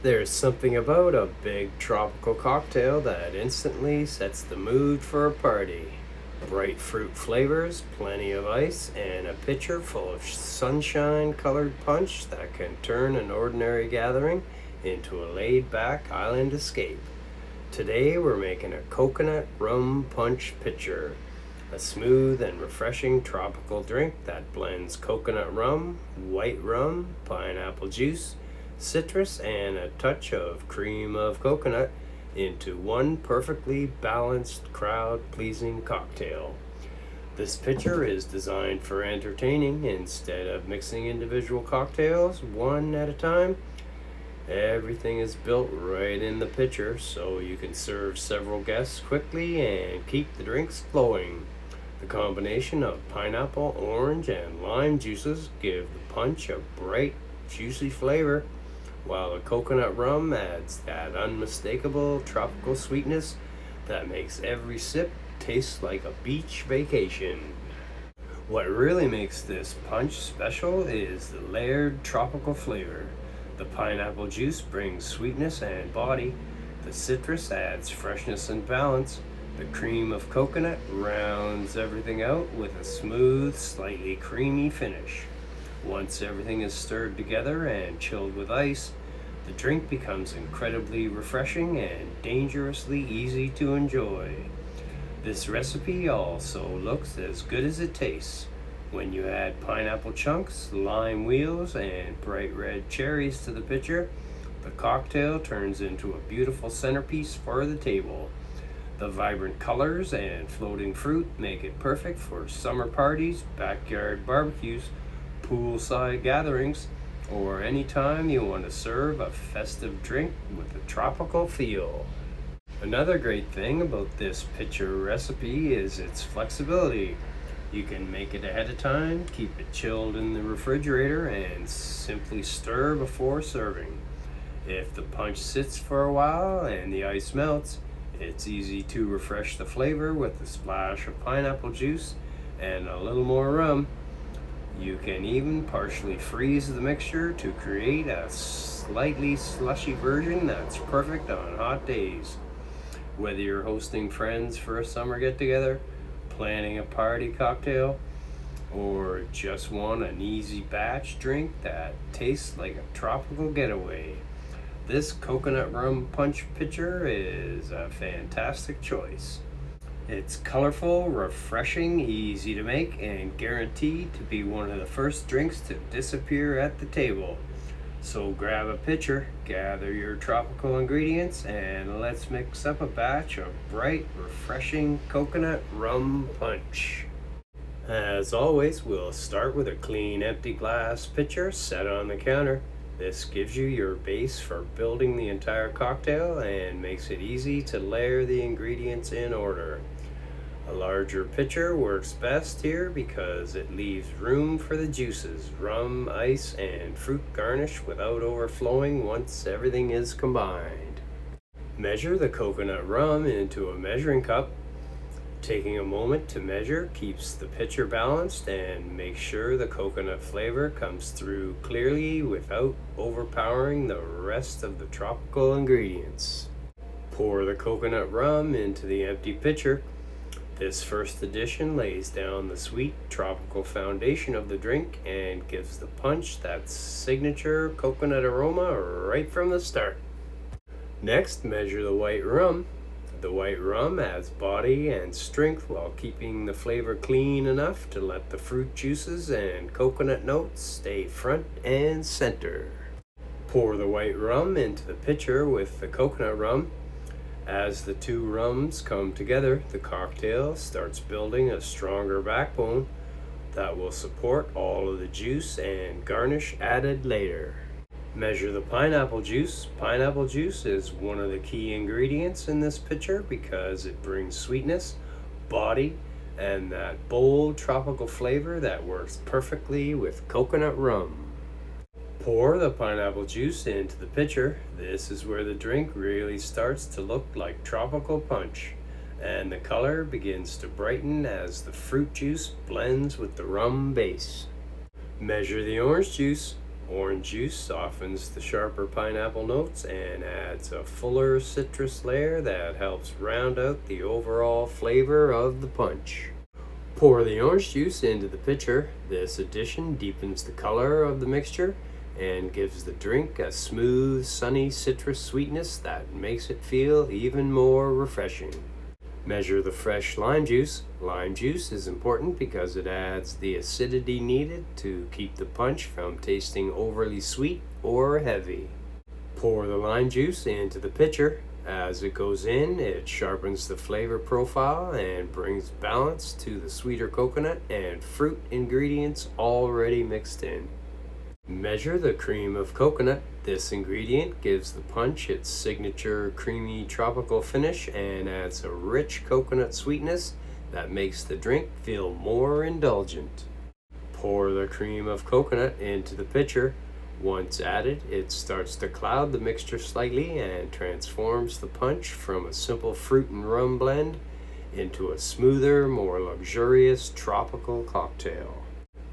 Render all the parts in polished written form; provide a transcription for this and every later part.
There's something about a big tropical cocktail that instantly sets the mood for a party. Bright fruit flavors, plenty of ice, and a pitcher full of sunshine colored punch that can turn an ordinary gathering into a laid back island escape. Today we're making a coconut rum punch pitcher, a smooth and refreshing tropical drink that blends coconut rum, white rum, pineapple juice, citrus, and a touch of cream of coconut into one perfectly balanced, crowd pleasing cocktail. This pitcher is designed for entertaining instead of mixing individual cocktails one at a time. Everything is built right in the pitcher so you can serve several guests quickly and keep the drinks flowing. The combination of pineapple, orange, and lime juices give the punch a bright, juicy flavor, while the coconut rum adds that unmistakable tropical sweetness that makes every sip taste like a beach vacation. What really makes this punch special is the layered tropical flavor. The pineapple juice brings sweetness and body, the citrus adds freshness and balance, the cream of coconut rounds everything out with a smooth, slightly creamy finish. Once everything is stirred together and chilled with ice, the drink becomes incredibly refreshing and dangerously easy to enjoy. This recipe also looks as good as it tastes. When you add pineapple chunks, lime wheels, and bright red cherries to the pitcher, the cocktail turns into a beautiful centerpiece for the table. The vibrant colors and floating fruit make it perfect for summer parties, backyard barbecues, poolside gatherings, or any time you want to serve a festive drink with a tropical feel. Another great thing about this pitcher recipe is its flexibility. You can make it ahead of time, keep it chilled in the refrigerator, and simply stir before serving. If the punch sits for a while and the ice melts, it's easy to refresh the flavor with a splash of pineapple juice and a little more rum. You can even partially freeze the mixture to create a slightly slushy version that's perfect on hot days. Whether you're hosting friends for a summer get-together, planning a party cocktail, or just want an easy batch drink that tastes like a tropical getaway, this coconut rum punch pitcher is a fantastic choice. It's colorful, refreshing, easy to make, and guaranteed to be one of the first drinks to disappear at the table. So grab a pitcher, gather your tropical ingredients, and let's mix up a batch of bright, refreshing coconut rum punch. As always, we'll start with a clean, empty glass pitcher set on the counter. This gives you your base for building the entire cocktail and makes it easy to layer the ingredients in order. A larger pitcher works best here because it leaves room for the juices, rum, ice, and fruit garnish without overflowing once everything is combined. Measure the coconut rum into a measuring cup. Taking a moment to measure keeps the pitcher balanced and makes sure the coconut flavor comes through clearly without overpowering the rest of the tropical ingredients. Pour the coconut rum into the empty pitcher. This first addition lays down the sweet tropical foundation of the drink and gives the punch that signature coconut aroma right from the start. Next, measure the white rum. The white rum adds body and strength while keeping the flavor clean enough to let the fruit juices and coconut notes stay front and center. Pour the white rum into the pitcher with the coconut rum. As the two rums come together, the cocktail starts building a stronger backbone that will support all of the juice and garnish added later. Measure the pineapple juice. Pineapple juice is one of the key ingredients in this pitcher because it brings sweetness, body, and that bold tropical flavor that works perfectly with coconut rum. Pour the pineapple juice into the pitcher. This is where the drink really starts to look like tropical punch, and the color begins to brighten as the fruit juice blends with the rum base. Measure the orange juice. Orange juice softens the sharper pineapple notes and adds a fuller citrus layer that helps round out the overall flavor of the punch. Pour the orange juice into the pitcher. This addition deepens the color of the mixture and gives the drink a smooth, sunny citrus sweetness that makes it feel even more refreshing. Measure the fresh lime juice. Lime juice is important because it adds the acidity needed to keep the punch from tasting overly sweet or heavy. Pour the lime juice into the pitcher. As it goes in, it sharpens the flavor profile and brings balance to the sweeter coconut and fruit ingredients already mixed in. Measure the cream of coconut. This ingredient gives the punch its signature creamy tropical finish and adds a rich coconut sweetness that makes the drink feel more indulgent. Pour the cream of coconut into the pitcher. Once added, it starts to cloud the mixture slightly and transforms the punch from a simple fruit and rum blend into a smoother, more luxurious tropical cocktail.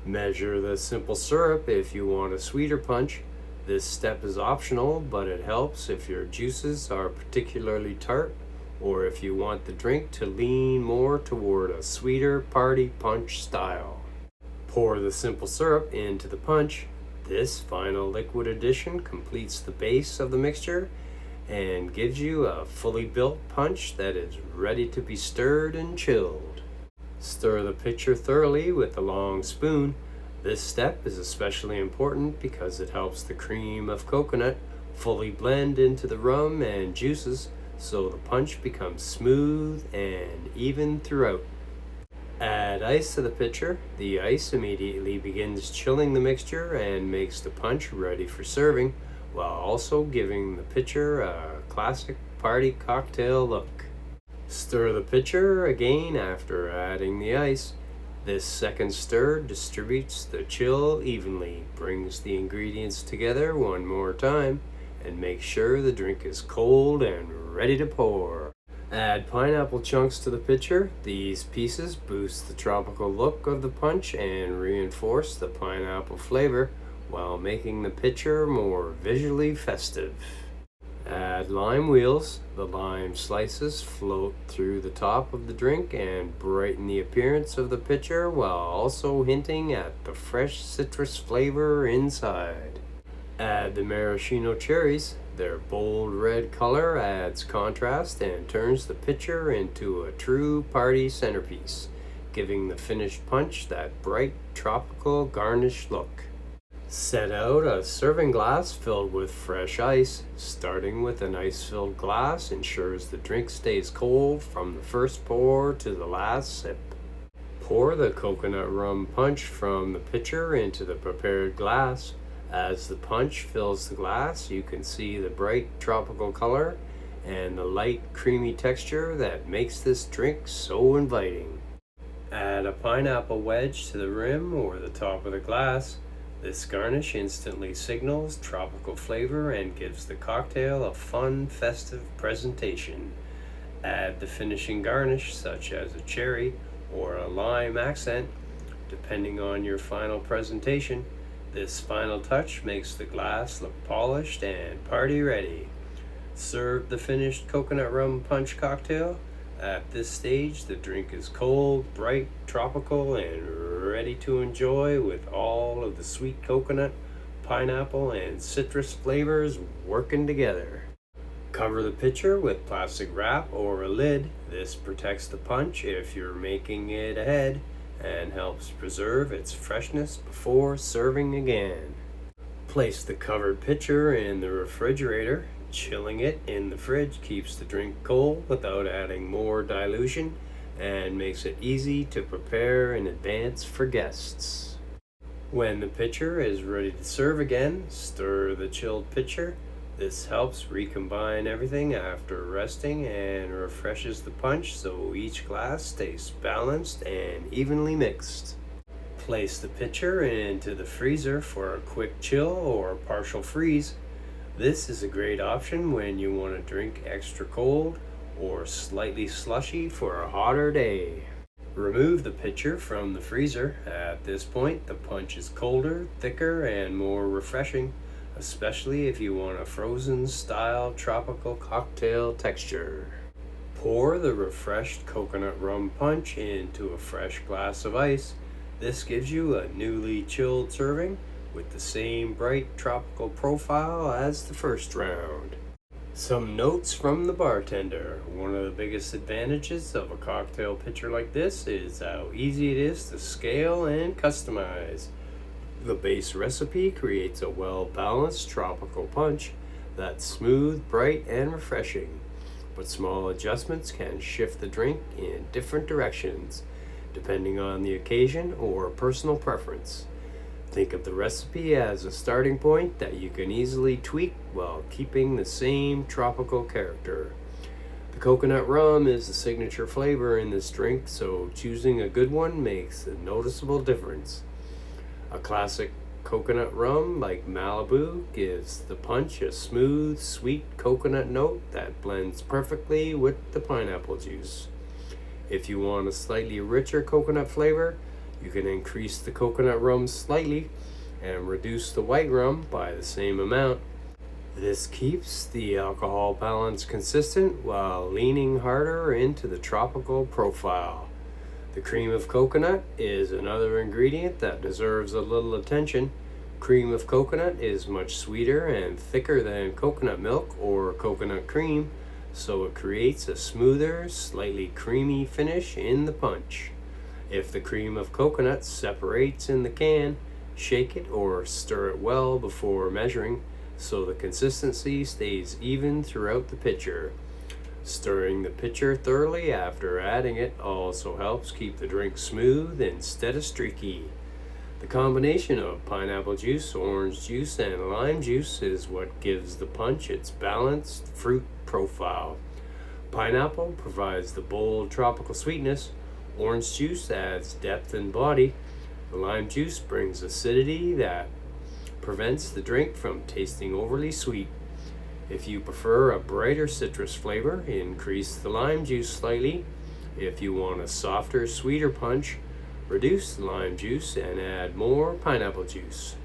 Measure the simple syrup if you want a sweeter punch. This step is optional, but it helps if your juices are particularly tart or if you want the drink to lean more toward a sweeter party punch style. Pour the simple syrup into the punch. This final liquid addition completes the base of the mixture and gives you a fully built punch that is ready to be stirred and chilled. Stir the pitcher thoroughly with a long spoon. This step is especially important because it helps the cream of coconut fully blend into the rum and juices so the punch becomes smooth and even throughout. Add ice to the pitcher. The ice immediately begins chilling the mixture and makes the punch ready for serving, while also giving the pitcher a classic party cocktail look. Stir the pitcher again after adding the ice. This second stir distributes the chill evenly, brings the ingredients together one more time, and makes sure the drink is cold and ready to pour. Add pineapple chunks to the pitcher. These pieces boost the tropical look of the punch and reinforce the pineapple flavor while making the pitcher more visually festive. Add lime wheels. The lime slices float through the top of the drink and brighten the appearance of the pitcher while also hinting at the fresh citrus flavor inside. Add the maraschino cherries. Their bold red color adds contrast and turns the pitcher into a true party centerpiece, giving the finished punch that bright tropical garnished look. Set out a serving glass filled with fresh ice. Starting with an ice-filled glass ensures the drink stays cold from the first pour to the last sip. Pour the coconut rum punch from the pitcher into the prepared glass. As the punch fills the glass, you can see the bright tropical color and the light creamy texture that makes this drink so inviting. Add a pineapple wedge to the rim or the top of the glass. This garnish instantly signals tropical flavor and gives the cocktail a fun, festive presentation. Add the finishing garnish, such as a cherry or a lime accent, depending on your final presentation. This final touch makes the glass look polished and party ready. Serve the finished coconut rum punch cocktail. At this stage, the drink is cold, bright, tropical, and ready to enjoy with all of the sweet coconut, pineapple, and citrus flavors working together. Cover the pitcher with plastic wrap or a lid. This protects the punch if you're making it ahead and helps preserve its freshness before serving again. Place the covered pitcher in the refrigerator. Chilling it in the fridge keeps the drink cold without adding more dilution and makes it easy to prepare in advance for guests. When the pitcher is ready to serve again, stir the chilled pitcher. This helps recombine everything after resting and refreshes the punch so each glass stays balanced and evenly mixed. Place the pitcher into the freezer for a quick chill or partial freeze. This is a great option when you want to drink extra cold or slightly slushy for a hotter day. Remove the pitcher from the freezer. At this point, the punch is colder, thicker, and more refreshing, especially if you want a frozen style tropical cocktail texture. Pour the refreshed coconut rum punch into a fresh glass of ice. This gives you a newly chilled serving with the same bright tropical profile as the first round. Some notes from the bartender. One of the biggest advantages of a cocktail pitcher like this is how easy it is to scale and customize. The base recipe creates a well-balanced tropical punch that's smooth, bright, and refreshing. But small adjustments can shift the drink in different directions, depending on the occasion or personal preference. Think of the recipe as a starting point that you can easily tweak while keeping the same tropical character. The coconut rum is the signature flavor in this drink, so choosing a good one makes a noticeable difference. A classic coconut rum like Malibu gives the punch a smooth, sweet coconut note that blends perfectly with the pineapple juice. If you want a slightly richer coconut flavor, you can increase the coconut rum slightly and reduce the white rum by the same amount. This keeps the alcohol balance consistent while leaning harder into the tropical profile. The cream of coconut is another ingredient that deserves a little attention. Cream of coconut is much sweeter and thicker than coconut milk or coconut cream, so it creates a smoother, slightly creamy finish in the punch. If the cream of coconut separates in the can, shake it or stir it well before measuring so the consistency stays even throughout the pitcher. Stirring the pitcher thoroughly after adding it also helps keep the drink smooth instead of streaky. The combination of pineapple juice, orange juice, and lime juice is what gives the punch its balanced fruit profile. Pineapple provides the bold tropical sweetness. Orange juice adds depth and body. The lime juice brings acidity that prevents the drink from tasting overly sweet. If you prefer a brighter citrus flavor, increase the lime juice slightly. If you want a softer, sweeter punch, reduce the lime juice and add more pineapple juice.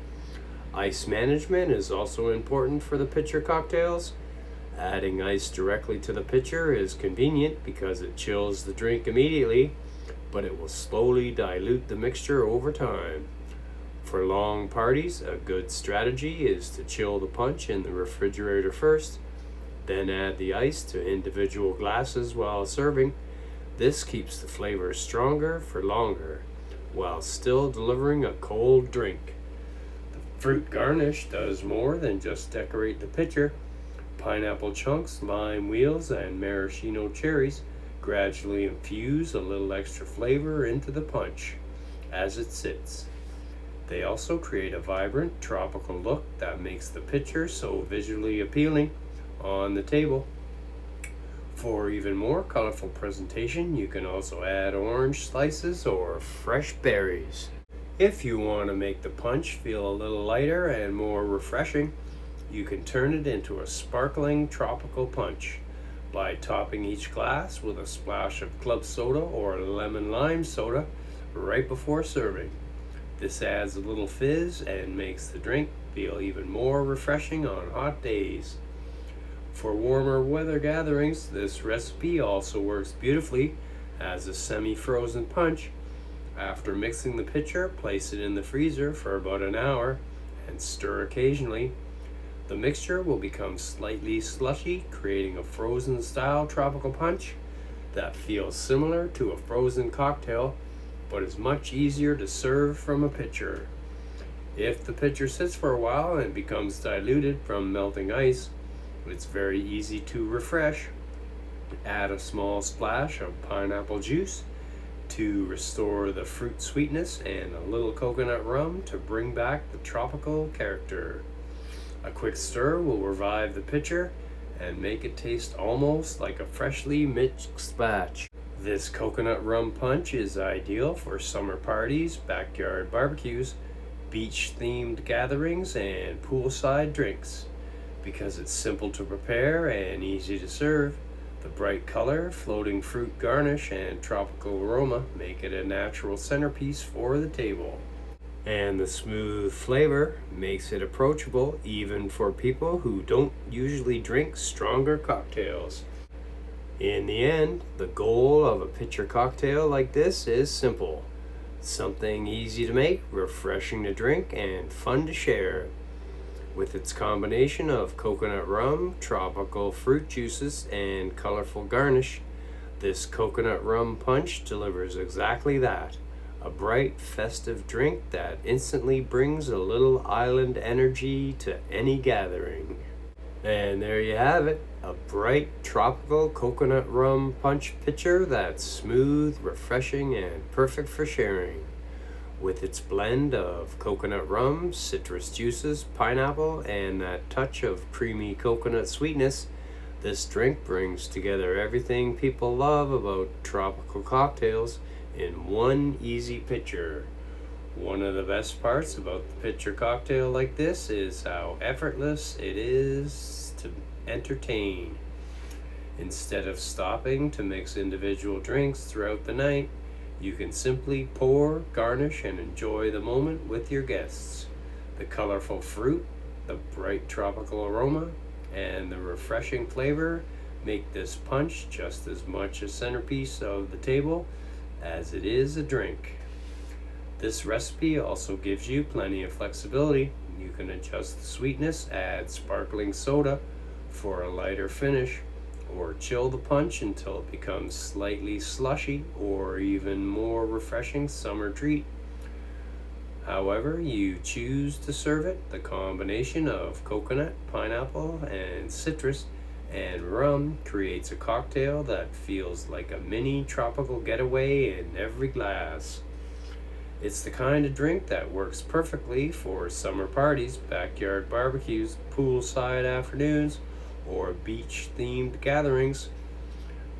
Ice management is also important for the pitcher cocktails. Adding ice directly to the pitcher is convenient because it chills the drink immediately, but it will slowly dilute the mixture over time. For long parties, a good strategy is to chill the punch in the refrigerator first, then add the ice to individual glasses while serving. This keeps the flavor stronger for longer, while still delivering a cold drink. The fruit garnish does more than just decorate the pitcher. Pineapple chunks, lime wheels, and maraschino cherries gradually infuse a little extra flavor into the punch as it sits. They also create a vibrant tropical look that makes the pitcher so visually appealing on the table. For even more colorful presentation, you can also add orange slices or fresh berries. If you want to make the punch feel a little lighter and more refreshing, you can turn it into a sparkling tropical punch by topping each glass with a splash of club soda or lemon lime soda right before serving. This adds a little fizz and makes the drink feel even more refreshing on hot days. For warmer weather gatherings, this recipe also works beautifully as a semi-frozen punch. After mixing the pitcher, place it in the freezer for about an hour and stir occasionally. The mixture will become slightly slushy, creating a frozen style tropical punch that feels similar to a frozen cocktail, but is much easier to serve from a pitcher. If the pitcher sits for a while and becomes diluted from melting ice, it's very easy to refresh. Add a small splash of pineapple juice to restore the fruit sweetness and a little coconut rum to bring back the tropical character. A quick stir will revive the pitcher and make it taste almost like a freshly mixed batch. This coconut rum punch is ideal for summer parties, backyard barbecues, beach-themed gatherings, and poolside drinks. Because it's simple to prepare and easy to serve, The bright color, floating fruit garnish, and tropical aroma make it a natural centerpiece for the table. And the smooth flavor makes it approachable even for people who don't usually drink stronger cocktails. In the end, the goal of a pitcher cocktail like this is simple. Something easy to make, refreshing to drink, and fun to share. With its combination of coconut rum, tropical fruit juices, and colorful garnish, this coconut rum punch delivers exactly that. A bright, festive drink that instantly brings a little island energy to any gathering. And there you have it, a bright, tropical coconut rum punch pitcher that's smooth, refreshing, and perfect for sharing. With its blend of coconut rum, citrus juices, pineapple, and that touch of creamy coconut sweetness, this drink brings together everything people love about tropical cocktails in one easy pitcher. One of the best parts about the pitcher cocktail like this is how effortless it is to entertain. Instead of stopping to mix individual drinks throughout the night, you can simply pour, garnish, and enjoy the moment with your guests. The colorful fruit, the bright tropical aroma, and the refreshing flavor make this punch just as much a centerpiece of the table as it is a drink. This recipe also gives you plenty of flexibility. You can adjust the sweetness, add sparkling soda for a lighter finish, or chill the punch until it becomes slightly slushy or even more refreshing summer treat. However you choose to serve it, the combination of coconut, pineapple, and citrus and rum creates a cocktail that feels like a mini tropical getaway in every glass. It's the kind of drink that works perfectly for summer parties, backyard barbecues, poolside afternoons, or beach-themed gatherings,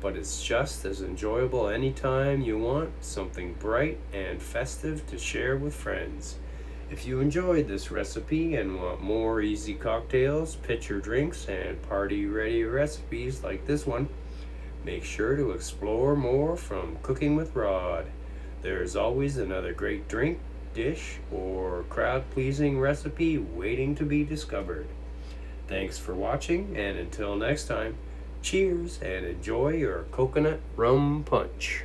but it's just as enjoyable anytime you want something bright and festive to share with friends. If you enjoyed this recipe and want more easy cocktails, pitcher drinks, and party-ready recipes like this one, make sure to explore more from Cooking with Rod. There's always another great drink, dish, or crowd-pleasing recipe waiting to be discovered. Thanks for watching, and until next time, cheers and enjoy your coconut rum punch.